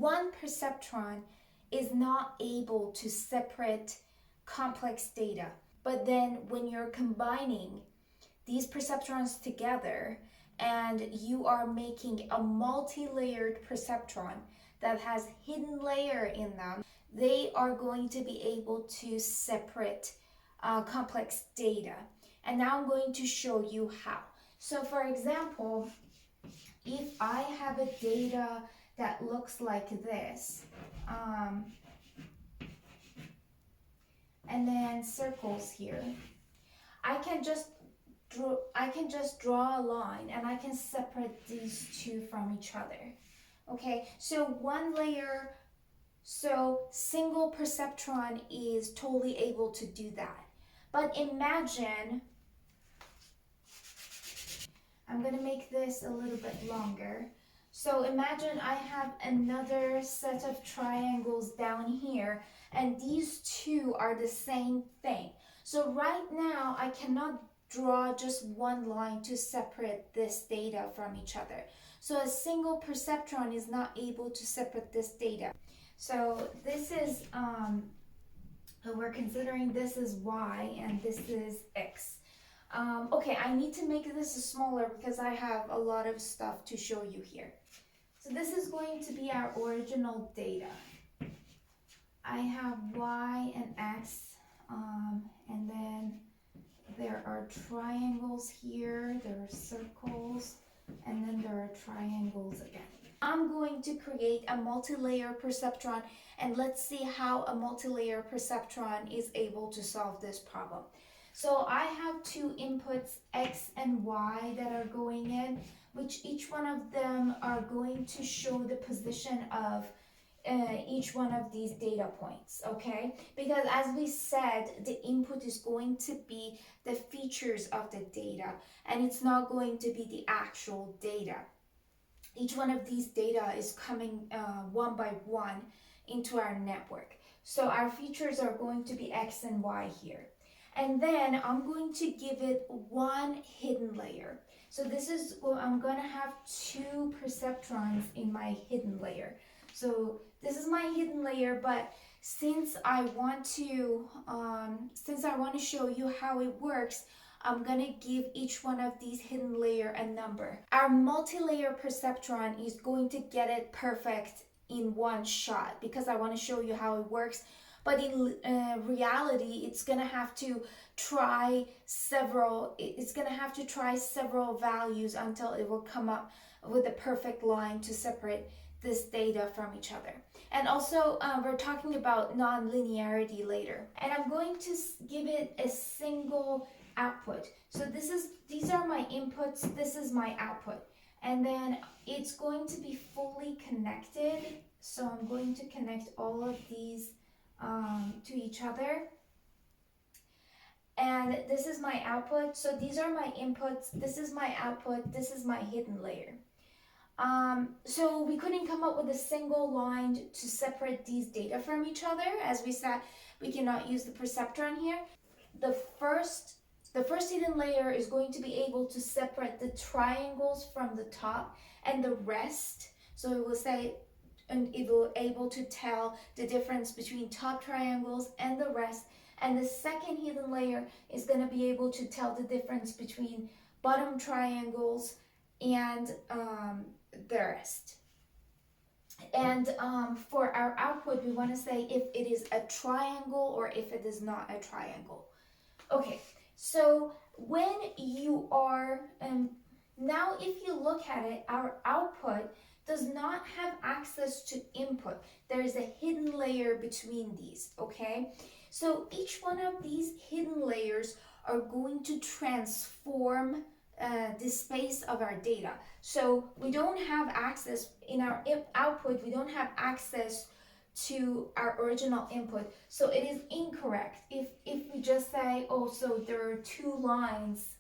one perceptron is not able to separate complex data. But then when you're combining these perceptrons together and you are making a multi-layered perceptron that has hidden layer in them, they are going to be able to separate complex data. And now I'm going to show you how. So for example, if I have a data that looks like this, and then circles here, I can just draw a line and I can separate these two from each other. Okay, so one layer, so single perceptron is totally able to do that. But imagine, I'm going to make this a little bit longer. So imagine I have another set of triangles down here, and these two are the same thing. So right now I cannot draw just one line to separate this data from each other. So a single perceptron is not able to separate this data. So this is, we're considering this is y and this is x. Okay, I need to make this smaller because I have a lot of stuff to show you here. So this is going to be our original data. I have y and x, and then there are triangles here, there are circles, and then there are triangles again. I'm going to create a multi-layer perceptron, and let's see how a multi-layer perceptron is able to solve this problem. So I have two inputs, x and y, that are going in, which each one of them are going to show the position of each one of these data points, okay? Because as we said, the input is going to be the features of the data, and it's not going to be the actual data. Each one of these data is coming one by one into our network. So our features are going to be x and y here. And then I'm going to give it one hidden layer. So this is, well, I'm going to have two perceptrons in my hidden layer. So this is my hidden layer, but since I want to show you how it works, I'm going to give each one of these hidden layer a number. Our multi-layer perceptron is going to get it perfect in one shot because I want to show you how it works. But in reality, it's going to have to try several values until it will come up with a perfect line to separate this data from each other. And also, we're talking about non-linearity later. And I'm going to give it a single output. So these are my inputs, this is my output. And then it's going to be fully connected. So I'm going to connect all of these to each other. And this is my output. So these are my inputs, this is my output, this is my hidden layer. So we couldn't come up with a single line to separate these data from each other. As we said, we cannot use the perceptron here. The first hidden layer is going to be able to separate the triangles from the top and the rest. So it will say, and it will able to tell the difference between top triangles and the rest. And the second hidden layer is going to be able to tell the difference between bottom triangles and the rest. And for our output, we want to say if it is a triangle or if it is not a triangle. Okay, so when you are, now if you look at it, our output does not have access to input. There is a hidden layer between these, okay? So each one of these hidden layers are going to transform the space of our data. So we don't have access, in our output, we don't have access to our original input. So it is incorrect if we just say, oh, so there are two lines,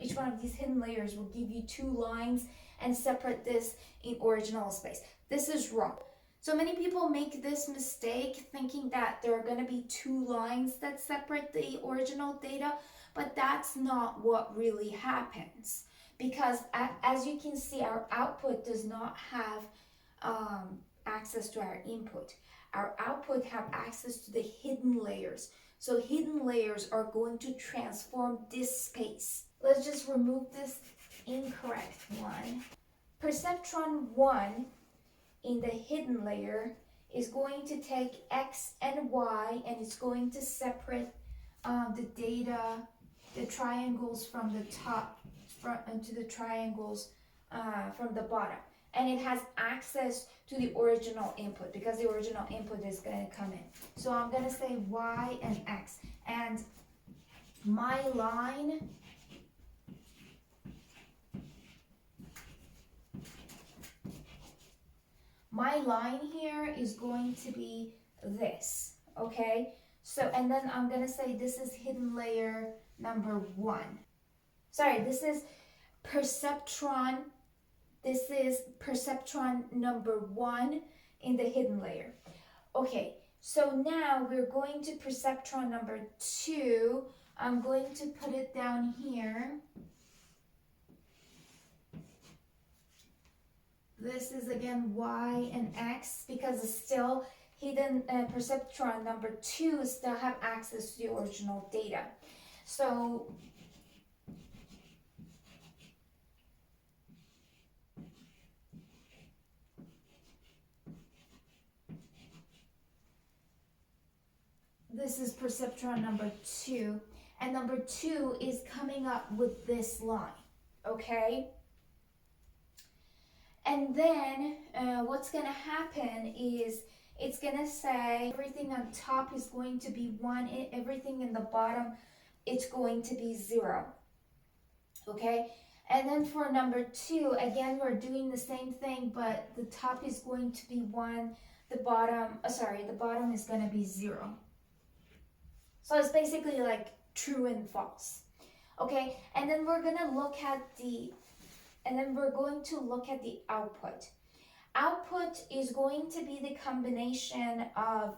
each one of these hidden layers will give you two lines and separate this in original space. This is wrong. So many people make this mistake thinking that there are going to be two lines that separate the original data, but that's not what really happens. Because as you can see, our output does not have access to our input. Our output have access to the hidden layers. So hidden layers are going to transform this space. Let's just remove this incorrect one. Perceptron 1 in the hidden layer is going to take X and Y, and it's going to separate the data, the triangles from the top to the triangles from the bottom. And it has access to the original input because the original input is going to come in. So I'm going to say Y and X. And my line here is going to be this, okay? So, and then I'm going to say this is hidden layer number 1. Sorry, this is perceptron. This is perceptron number 1 in the hidden layer. Okay, so now we're going to perceptron number 2. I'm going to put it down here. This is again Y and X because it's still hidden. Perceptron number 2 still have access to the original data. So this is perceptron number 2, and number 2 is coming up with this line, okay? And then what's going to happen is it's going to say everything on top is going to be 1, everything in the bottom it's going to be 0, okay? And then for number 2, again we're doing the same thing, but the top is going to be 1, the bottom is going to be 0. So it's basically like true and false, okay? And then we're going to look at the output. Output is going to be the combination of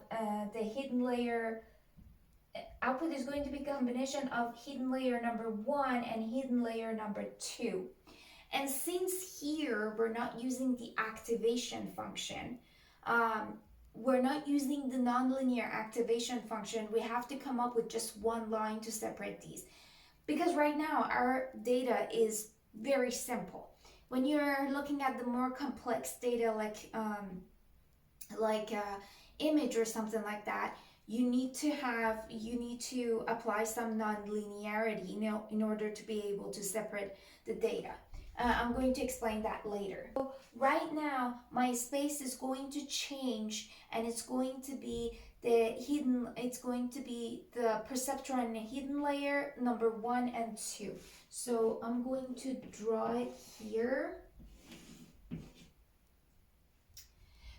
the hidden layer. Output is going to be a combination of hidden layer number 1 and hidden layer number 2. And since here we're not using the activation function, we're not using the nonlinear activation function, we have to come up with just one line to separate these. Because right now our data is very simple. When you're looking at the more complex data like image or something like that, you need to apply some non-linearity in order to be able to separate the data. I'm going to explain that later. So right now my space is going to change, and it's going to be the perceptron hidden layer number 1 and 2. So I'm going to draw it here.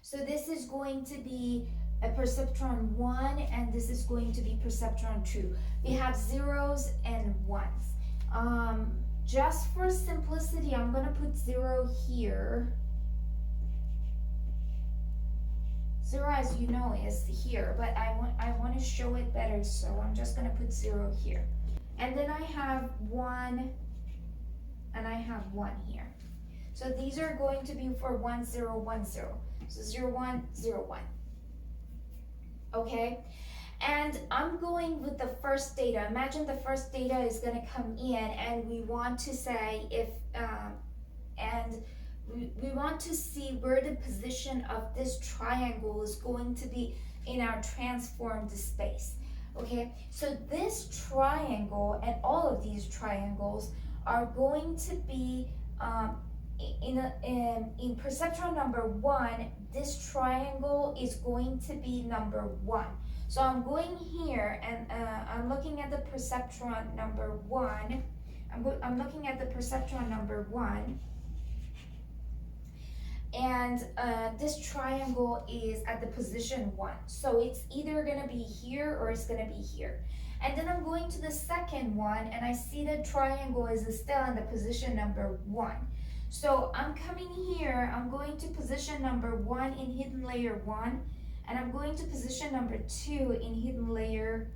So this is going to be a perceptron 1, and this is going to be perceptron 2. We have zeros and ones. Just for simplicity, I'm going to put 0 here. 0, as you know, is here, but I want to show it better, so I'm just going to put 0 here. And then I have 1, and I have 1 here. So these are going to be for 1, 0, 1, 0. So 0, 1, 0, 1. Okay? And I'm going with the first data. Imagine the first data is going to come in, and we want to say if, we want to see where the position of this triangle is going to be in our transformed space. Okay, so this triangle and all of these triangles are going to be in perceptron number 1. This triangle is going to be number 1. So I'm going here, and I'm looking at the perceptron number 1. I'm looking at the perceptron number 1. And this triangle is at the position 1. So it's either going to be here or it's going to be here. And then I'm going to the second one, and I see the triangle is still in the position number 1. So I'm coming here, I'm going to position number 1 in hidden layer 1, and I'm going to position number 2 in hidden layer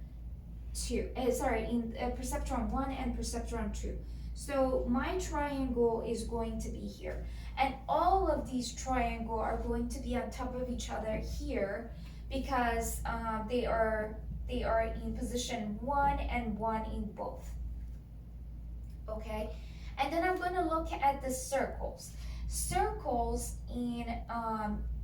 2. In perceptron 1 and perceptron 2. So my triangle is going to be here. And all of these triangles are going to be on top of each other here because they are in position 1 and 1 in both. Okay, and then I'm going to look at the circles. Circles in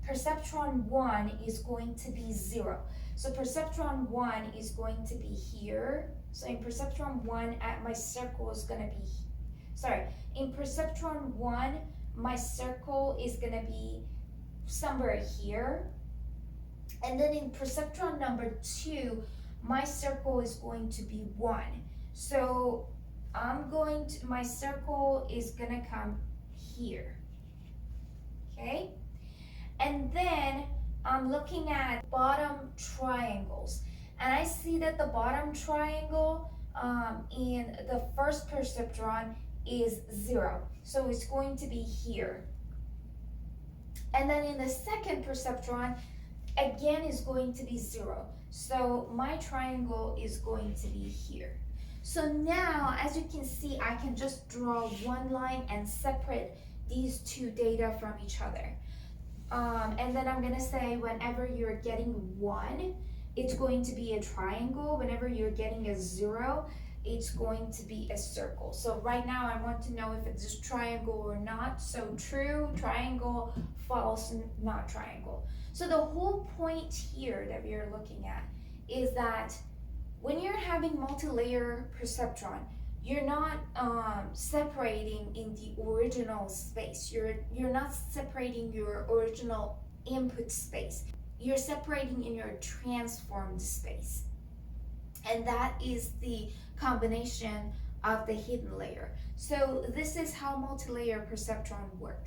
perceptron 1 is going to be 0. So perceptron 1 is going to be here. So in perceptron 1, my circle is going to be, in perceptron 1, my circle is going to be somewhere here. And then in perceptron number 2, my circle is going to be 1. So my circle is gonna come here, okay? And then I'm looking at bottom triangles, and I see that the bottom triangle in the first perceptron is 0, so it's going to be here. And then in the second perceptron, again is going to be 0, so my triangle is going to be here. So now, as you can see, I can just draw one line and separate these two data from each other. And then I'm gonna say whenever you're getting 1, it's going to be a triangle. Whenever you're getting a 0, it's going to be a circle. So right now I want to know if it's a triangle or not. So true, triangle, false, not triangle. So the whole point here that we are looking at is that when you're having multi-layer perceptron, you're not separating in the original space. You're not separating your original input space. You're separating in your transformed space. And that is the combination of the hidden layer. So this is how multi-layer perceptron works.